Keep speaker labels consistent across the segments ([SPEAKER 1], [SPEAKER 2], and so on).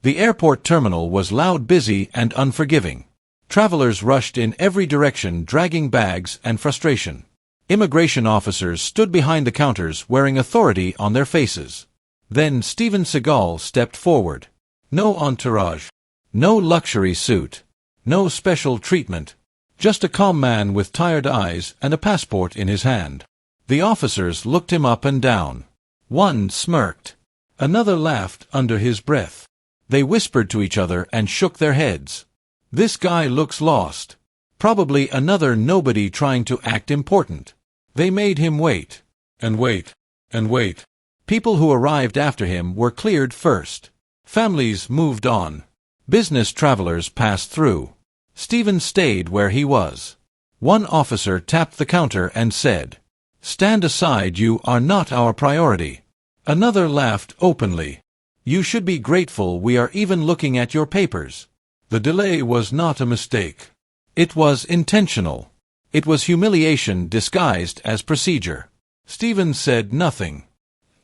[SPEAKER 1] The airport terminal was loud, busy, and unforgiving. Travelers rushed in every direction, dragging bags and frustration. Immigration officers stood behind the counters, wearing authority on their faces. Then Steven Seagal stepped forward. No entourage. No luxury suit. No special treatment. Just a calm man with tired eyes and a passport in his hand. The officers looked him up and down. One smirked. Another laughed under his breath. They whispered to each other and shook their heads. This guy looks lost. Probably another nobody trying to act important. They made him wait. And wait. And wait. People who arrived after him were cleared first. Families moved on. Business travelers passed through. Steven stayed where he was. One officer tapped the counter and said, "Stand aside, you are not our priority." Another laughed openly. "You should be grateful we are even looking at your papers." The delay was not a mistake. It was intentional. It was humiliation disguised as procedure. Steven said nothing.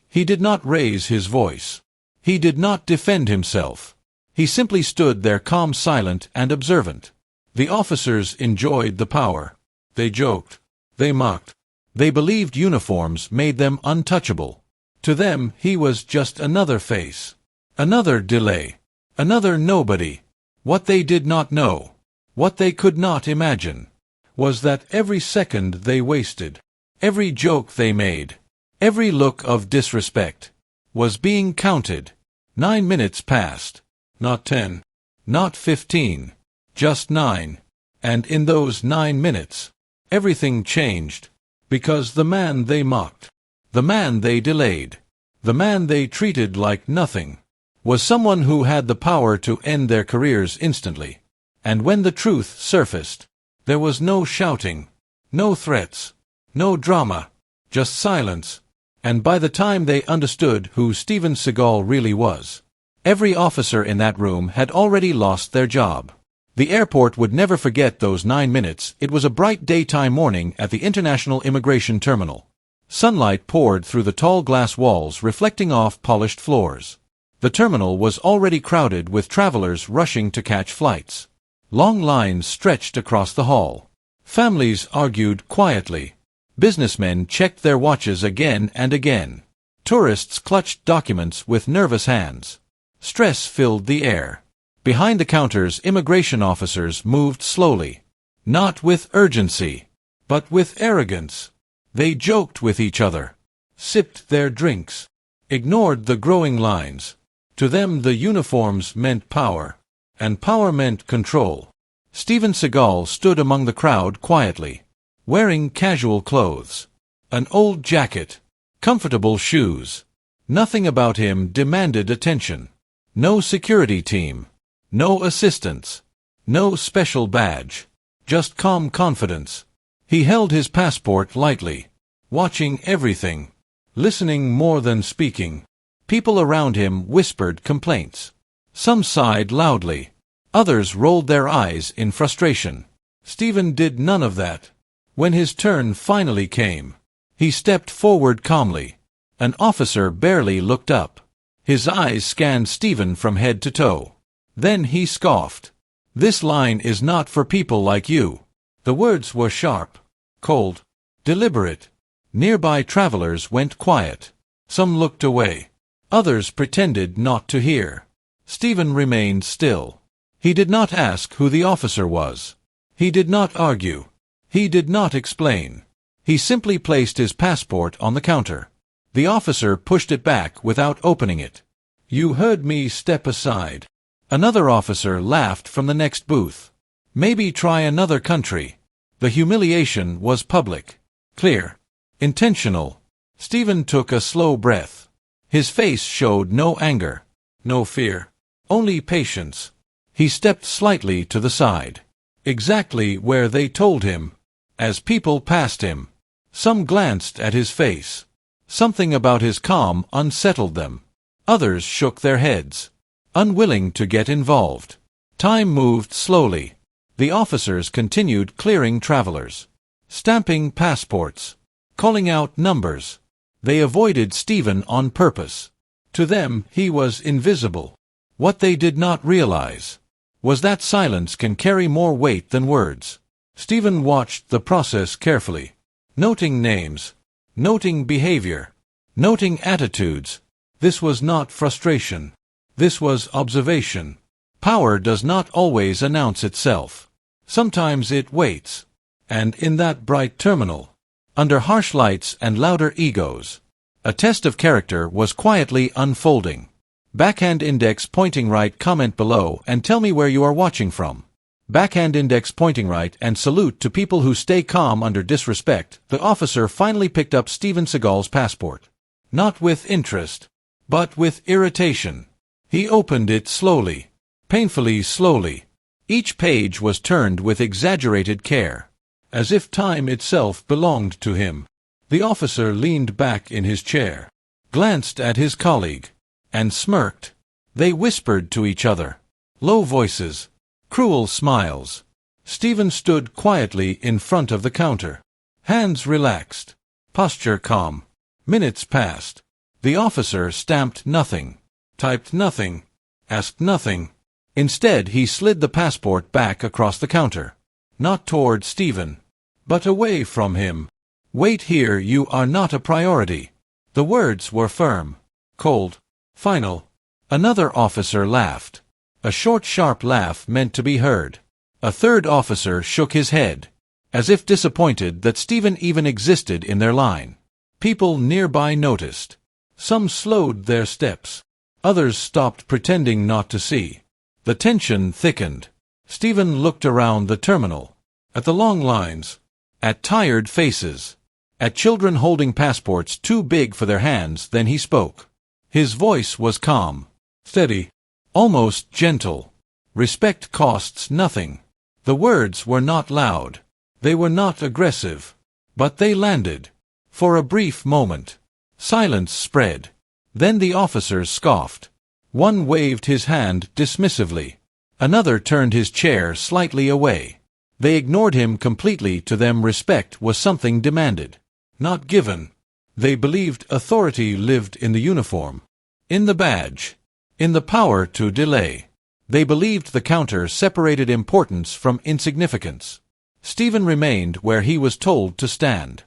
[SPEAKER 1] He did not raise his voice. He did not defend himself. He simply stood there, calm, silent, and observant. The officers enjoyed the power. They joked. They mocked. They believed uniforms made them untouchable. To them, he was just another face. Another delay. Another nobody. What they did not know, what they could not imagine, was that every second they wasted, every joke they made, every look of disrespect, was being counted. 9 minutes passed. Not 10. Not 15. Just 9. And in those 9 minutes, everything changed. Because the man they mocked, the man they delayed, the man they treated like nothing, was someone who had the power to end their careers instantly. And when the truth surfaced, there was no shouting, no threats, no drama, just silence. And by the time they understood who Steven Seagal really was, every officer in that room had already lost their job. The airport would never forget those 9 minutes. It was a bright daytime morning at the International Immigration Terminal. Sunlight poured through the tall glass walls, reflecting off polished floors. The terminal was already crowded with travelers rushing to catch flights. Long lines stretched across the hall. Families argued quietly. Businessmen checked their watches again and again. Tourists clutched documents with nervous hands. Stress filled the air. Behind the counters, immigration officers moved slowly. Not with urgency, but with arrogance. They joked with each other, sipped their drinks, ignored the growing lines. To them the uniforms meant power, and power meant control. Steven Seagal stood among the crowd quietly, wearing casual clothes, an old jacket, comfortable shoes. Nothing about him demanded attention. No security team, no assistants, no special badge, just calm confidence. He held his passport lightly, watching everything, listening more than speaking. People around him whispered complaints. Some sighed loudly. Others rolled their eyes in frustration. Steven did none of that. When his turn finally came, he stepped forward calmly. An officer barely looked up. His eyes scanned Steven from head to toe. Then he scoffed. "This line is not for people like you." The words were sharp, cold, deliberate. Nearby travelers went quiet. Some looked away. Others pretended not to hear. Steven remained still. He did not ask who the officer was. He did not argue. He did not explain. He simply placed his passport on the counter. The officer pushed it back without opening it. "You heard me, step aside." Another officer laughed from the next booth. "Maybe try another country." The humiliation was public, clear, intentional. Steven took a slow breath. His face showed no anger, no fear, only patience. He stepped slightly to the side, exactly where they told him. As people passed him, some glanced at his face. Something about his calm unsettled them. Others shook their heads, unwilling to get involved. Time moved slowly. The officers continued clearing travelers, stamping passports, calling out numbers. They avoided Steven on purpose. To them, he was invisible. What they did not realize was that silence can carry more weight than words. Steven watched the process carefully, noting names, noting behavior, noting attitudes. This was not frustration. This was observation. Power does not always announce itself. Sometimes it waits. And in that bright terminal, under harsh lights and louder egos, a test of character was quietly unfolding. Backhand index pointing right. Comment below and tell me where you are watching from. Backhand index pointing right and salute to people who stay calm under disrespect. The officer finally picked up Steven Seagal's passport. Not with interest, but with irritation. He opened it slowly, painfully slowly. Each page was turned with exaggerated care, as if time itself belonged to him. The officer leaned back in his chair, glanced at his colleague, and smirked. They whispered to each other. Low voices, cruel smiles. Steven stood quietly in front of the counter. Hands relaxed, posture calm. Minutes passed. The officer stamped nothing, typed nothing, asked nothing. Instead, he slid the passport back across the counter. Not toward Steven, but away from him. Wait here, you are not a priority. The words were firm, cold, final. Another officer laughed. A short, sharp laugh meant to be heard. A third officer shook his head, as if disappointed that Steven even existed in their line. People nearby noticed. Some slowed their steps. Others stopped pretending not to see. The tension thickened. Steven looked around the terminal, at the long lines, at tired faces, at children holding passports too big for their hands. Then he spoke. His voice was calm, steady, almost gentle. Respect costs nothing. The words were not loud. They were not aggressive. But they landed. For a brief moment, silence spread. Then the officers scoffed. One waved his hand dismissively. Another turned his chair slightly away. They ignored him completely. To them, respect was something demanded, not given. They believed authority lived in the uniform, in the badge, in the power to delay. They believed the counter separated importance from insignificance. Steven remained where he was told to stand.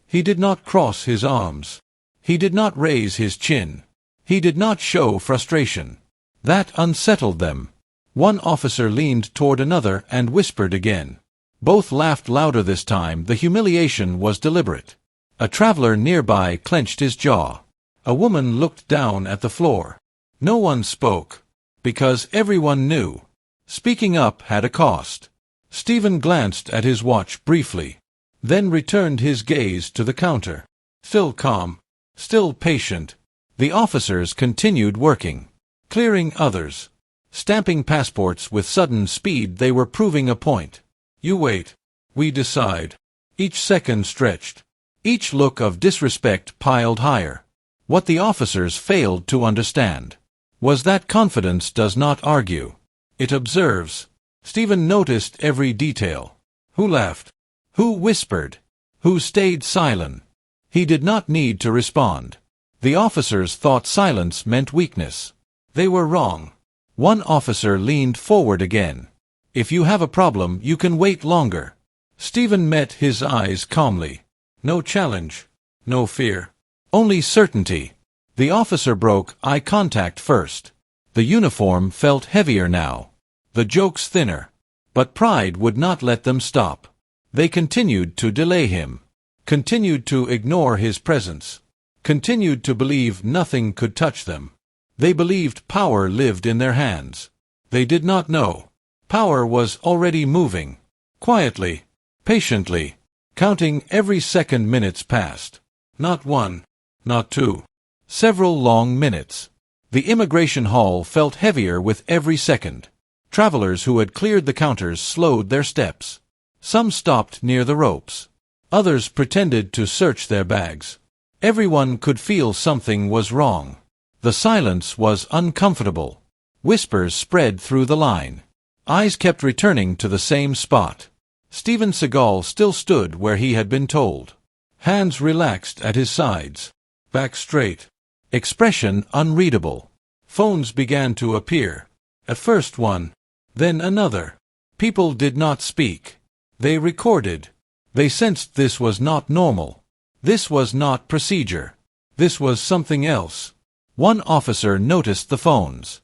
[SPEAKER 1] He did not cross his arms. He did not raise his chin. He did not show frustration. That unsettled them. One officer leaned toward another and whispered again. Both laughed louder this time. The humiliation was deliberate. A traveler nearby clenched his jaw. A woman looked down at the floor. No one spoke, because everyone knew. Speaking up had a cost. Steven glanced at his watch briefly, then returned his gaze to the counter. Still calm, still patient, the officers continued working, clearing others, stamping passports with sudden speed. They were proving a point. You wait. We decide. Each second stretched. Each look of disrespect piled higher. What the officers failed to understand was that confidence does not argue. It observes. Steven noticed every detail. Who laughed? Who whispered? Who stayed silent? He did not need to respond. The officers thought silence meant weakness. They were wrong. One officer leaned forward again. If you have a problem, you can wait longer. Steven met his eyes calmly. No challenge. No fear. Only certainty. The officer broke eye contact first. The uniform felt heavier now. The jokes thinner. But pride would not let them stop. They continued to delay him. Continued to ignore his presence. Continued to believe nothing could touch them. They believed power lived in their hands. They did not know. Power was already moving. Quietly. Patiently. Counting every second. Minutes passed. Not one. Not two. Several long minutes. The immigration hall felt heavier with every second. Travelers who had cleared the counters slowed their steps. Some stopped near the ropes. Others pretended to search their bags. Everyone could feel something was wrong. The silence was uncomfortable. Whispers spread through the line. Eyes kept returning to the same spot. Steven Seagal still stood where he had been told. Hands relaxed at his sides. Back straight. Expression unreadable. Phones began to appear. At first one, then another. People did not speak. They recorded. They sensed this was not normal. This was not procedure. This was something else. One officer noticed the phones.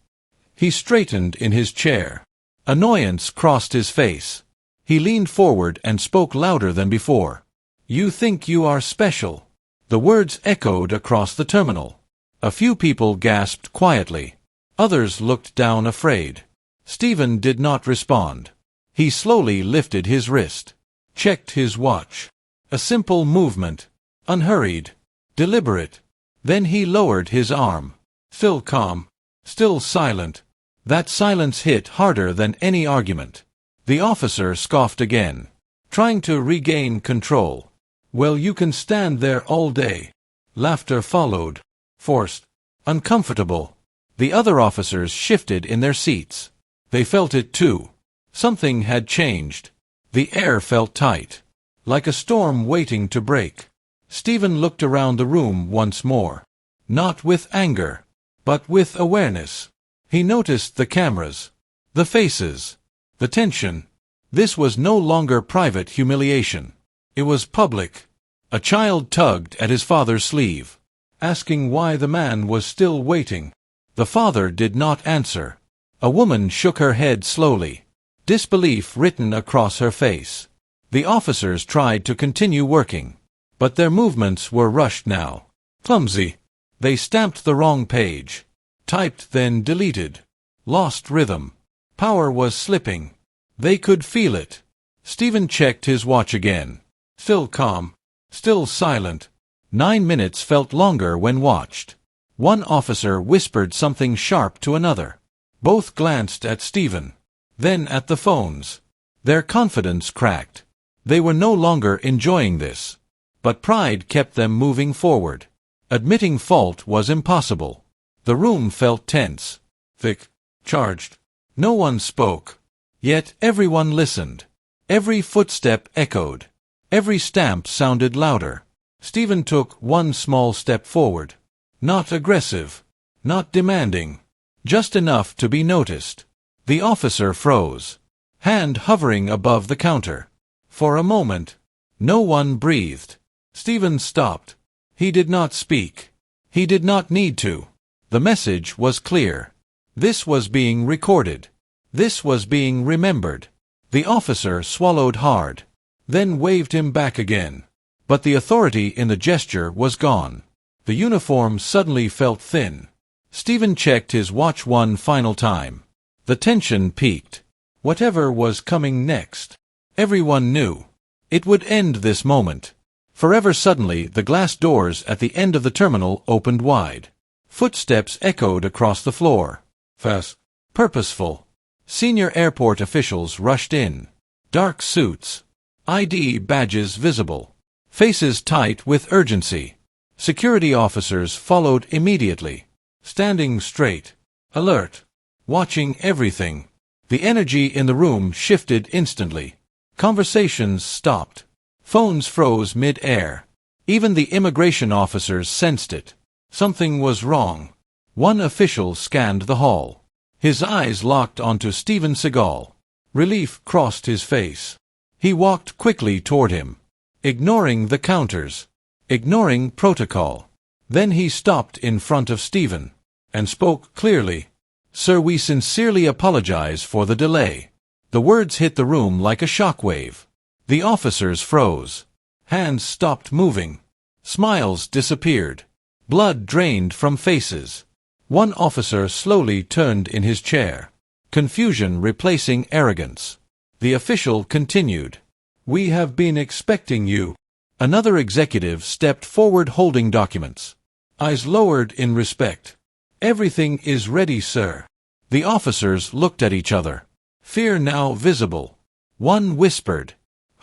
[SPEAKER 1] He straightened in his chair. Annoyance crossed his face. He leaned forward and spoke louder than before. "You think you are special." The words echoed across the terminal. A few people gasped quietly. Others looked down afraid. Steven did not respond. He slowly lifted his wrist, checked his watch. A simple movement, unhurried, deliberate. Then he lowered his arm. Still calm, still silent. That silence hit harder than any argument. The officer scoffed again, trying to regain control. "Well, you can stand there all day." Laughter followed, forced, uncomfortable. The other officers shifted in their seats. They felt it too. Something had changed. The air felt tight, like a storm waiting to break. Steven looked around the room once more. Not with anger, but with awareness. He noticed the cameras, the faces, the tension. This was no longer private humiliation. It was public. A child tugged at his father's sleeve, asking why the man was still waiting. The father did not answer. A woman shook her head slowly, disbelief written across her face. The officers tried to continue working, but their movements were rushed now. Clumsy. They stamped the wrong page. Typed then deleted. Lost rhythm. Power was slipping. They could feel it. Steven checked his watch again. Still calm. Still silent. 9 minutes felt longer when watched. One officer whispered something sharp to another. Both glanced at Steven, then at the phones. Their confidence cracked. They were no longer enjoying this. But pride kept them moving forward. Admitting fault was impossible. The room felt tense, thick, charged. No one spoke. Yet everyone listened. Every footstep echoed. Every stamp sounded louder. Steven took one small step forward. Not aggressive. Not demanding. Just enough to be noticed. The officer froze, hand hovering above the counter. For a moment, no one breathed. Steven stopped. He did not speak. He did not need to. The message was clear. This was being recorded. This was being remembered. The officer swallowed hard, then waved him back again. But the authority in the gesture was gone. The uniform suddenly felt thin. Steven checked his watch one final time. The tension peaked. Whatever was coming next, everyone knew. It would end this moment. Forever. Suddenly, the glass doors at the end of the terminal opened wide. Footsteps echoed across the floor. Fast, purposeful. Senior airport officials rushed in. Dark suits. ID badges visible. Faces tight with urgency. Security officers followed immediately. Standing straight. Alert. Watching everything. The energy in the room shifted instantly. Conversations stopped. Phones froze mid-air. Even the immigration officers sensed it. Something was wrong. One official scanned the hall. His eyes locked onto Steven Seagal. Relief crossed his face. He walked quickly toward him, ignoring the counters, ignoring protocol. Then he stopped in front of Steven and spoke clearly. "Sir, we sincerely apologize for the delay." The words hit the room like a shockwave. The officers froze. Hands stopped moving. Smiles disappeared. Blood drained from faces. One officer slowly turned in his chair, confusion replacing arrogance. The official continued. "We have been expecting you." Another executive stepped forward holding documents. Eyes lowered in respect. "Everything is ready, sir." The officers looked at each other. Fear now visible. One whispered,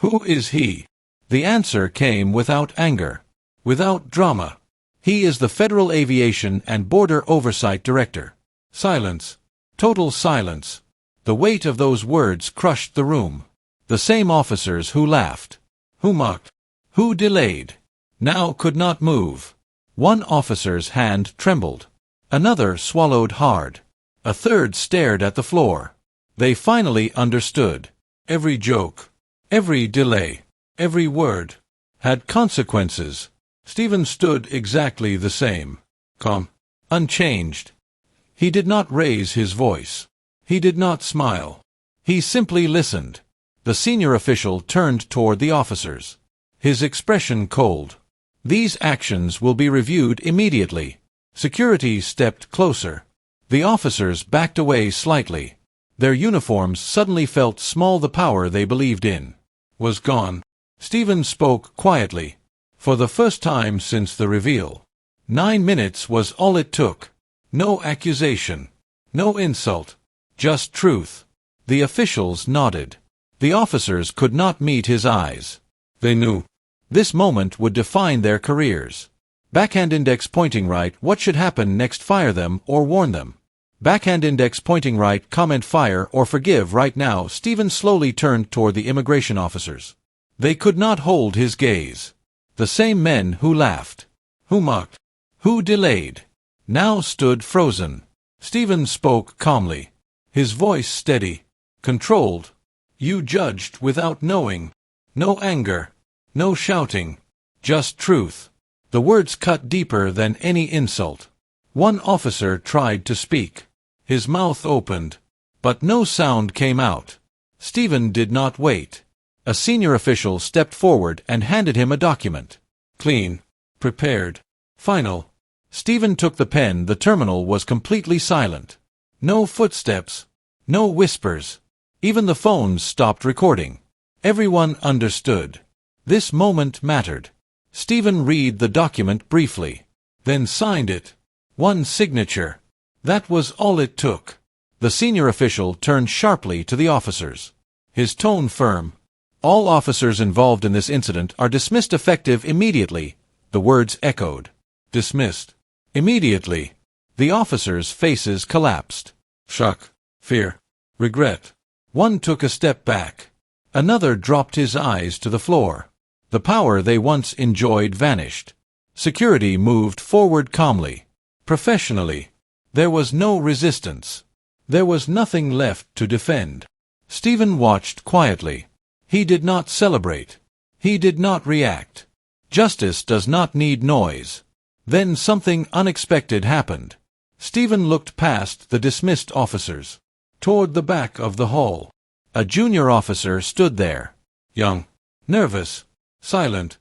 [SPEAKER 1] "Who is he?" The answer came without anger, without drama. "He is the Federal Aviation and Border Oversight Director." Silence. Total silence. The weight of those words crushed the room. The same officers who laughed, who mocked, who delayed, now could not move. One officer's hand trembled. Another swallowed hard. A third stared at the floor. They finally understood. Every joke, every delay, every word had consequences. Steven stood exactly the same, calm, unchanged. He did not raise his voice. He did not smile. He simply listened. The senior official turned toward the officers. His expression cold. These actions will be reviewed immediately. Security stepped closer. The officers backed away slightly. Their uniforms suddenly felt small. The power they believed in was gone. Steven spoke quietly. For the first time since the reveal. 9 minutes was all it took. No accusation. No insult. Just truth. The officials nodded. The officers could not meet his eyes. They knew. This moment would define their careers. Backhand index pointing right. What should happen next? Fire them or warn them. Backhand index pointing right. Comment fire or forgive right now. Steven slowly turned toward the immigration officers. They could not hold his gaze. The same men who laughed, who mocked, who delayed, now stood frozen. Steven spoke calmly, his voice steady, controlled. You judged without knowing. No anger, no shouting, just truth. The words cut deeper than any insult. One officer tried to speak. His mouth opened, but no sound came out. Steven did not wait. A senior official stepped forward and handed him a document. Clean, prepared, final. Steven took the pen. The terminal was completely silent. No footsteps, no whispers. Even the phones stopped recording. Everyone understood. This moment mattered. Steven read the document briefly, then signed it. One signature. That was all it took. The senior official turned sharply to the officers. His tone firm. All officers involved in this incident are dismissed effective immediately. The words echoed. Dismissed. Immediately. The officers' faces collapsed. Shock. Fear. Regret. One took a step back. Another dropped his eyes to the floor. The power they once enjoyed vanished. Security moved forward calmly. Professionally. There was no resistance. There was nothing left to defend. Steven watched quietly. He did not celebrate. He did not react. Justice does not need noise. Then something unexpected happened. Steven looked past the dismissed officers, toward the back of the hall. A junior officer stood there. Young, nervous, silent.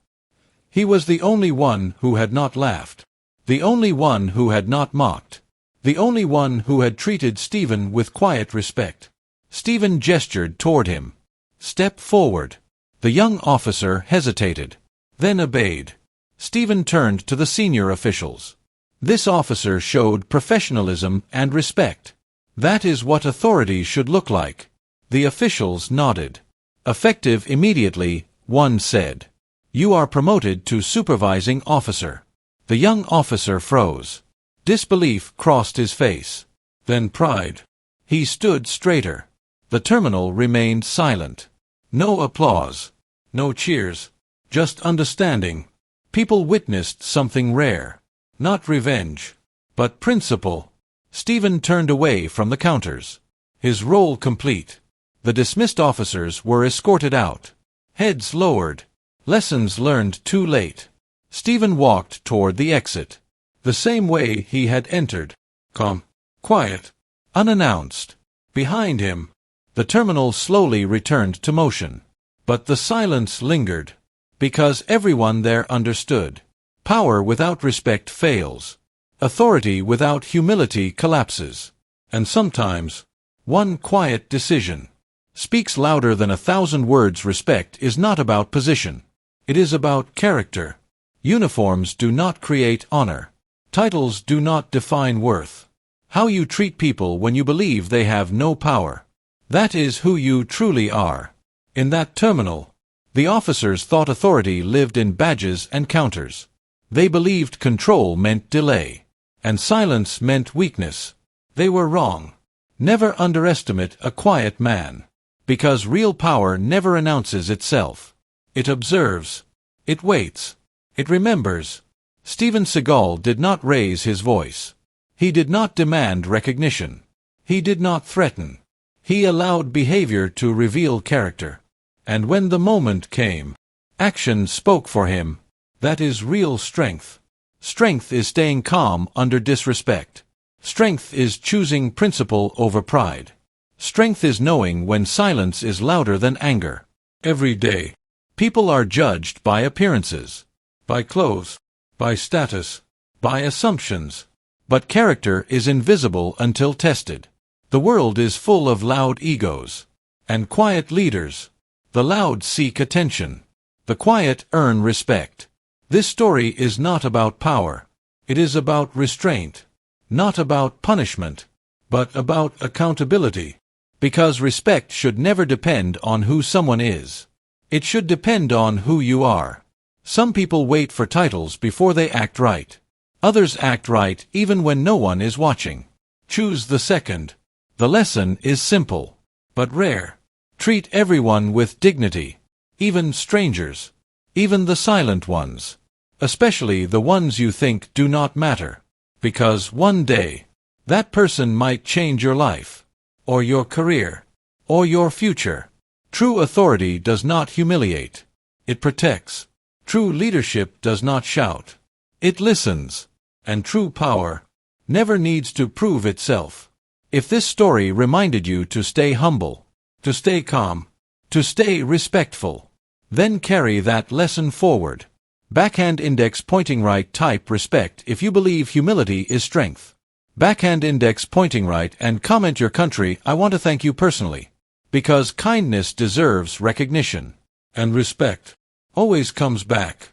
[SPEAKER 1] He was the only one who had not laughed. The only one who had not mocked. The only one who had treated Steven with quiet respect. Steven gestured toward him. Step forward. The young officer hesitated, then obeyed. Steven turned to the senior officials. This officer showed professionalism and respect. That is what authority should look like. The officials nodded. Effective immediately, one said. You are promoted to supervising officer. The young officer froze. Disbelief crossed his face. Then pride. He stood straighter. The terminal remained silent. No applause. No cheers. Just understanding. People witnessed something rare. Not revenge, but principle. Steven turned away from the counters. His role complete. The dismissed officers were escorted out. Heads lowered. Lessons learned too late. Steven walked toward the exit. The same way he had entered. Calm. Quiet. Unannounced. Behind him, the terminal slowly returned to motion. But the silence lingered. Because everyone there understood. Power without respect fails. Authority without humility collapses. And sometimes, one quiet decision speaks louder than 1,000 words. Respect is not about position. It is about character. Uniforms do not create honor. Titles do not define worth. How you treat people when you believe they have no power. That is who you truly are. In that terminal, the officers thought authority lived in badges and counters. They believed control meant delay, and silence meant weakness. They were wrong. Never underestimate a quiet man, because real power never announces itself. It observes. It waits. It remembers. Steven Seagal did not raise his voice. He did not demand recognition. He did not threaten. He allowed behavior to reveal character. And when the moment came, action spoke for him. That is real strength. Strength is staying calm under disrespect. Strength is choosing principle over pride. Strength is knowing when silence is louder than anger. Every day, people are judged by appearances, by clothes, by status, by assumptions. But character is invisible until tested. The world is full of loud egos and quiet leaders. The loud seek attention. The quiet earn respect. This story is not about power. It is about restraint. Not about punishment, but about accountability. Because respect should never depend on who someone is. It should depend on who you are. Some people wait for titles before they act right. Others act right even when no one is watching. Choose the second. The lesson is simple, but rare. Treat everyone with dignity, even strangers, even the silent ones, especially the ones you think do not matter. Because one day, that person might change your life, or your career, or your future. True authority does not humiliate. It protects. True leadership does not shout. It listens. And true power never needs to prove itself. If this story reminded you to stay humble, to stay calm, to stay respectful, then carry that lesson forward. Backhand index pointing right. Type respect if you believe humility is strength. Backhand index pointing right and comment your country. I want to thank you personally. Because kindness deserves recognition. And respect always comes back.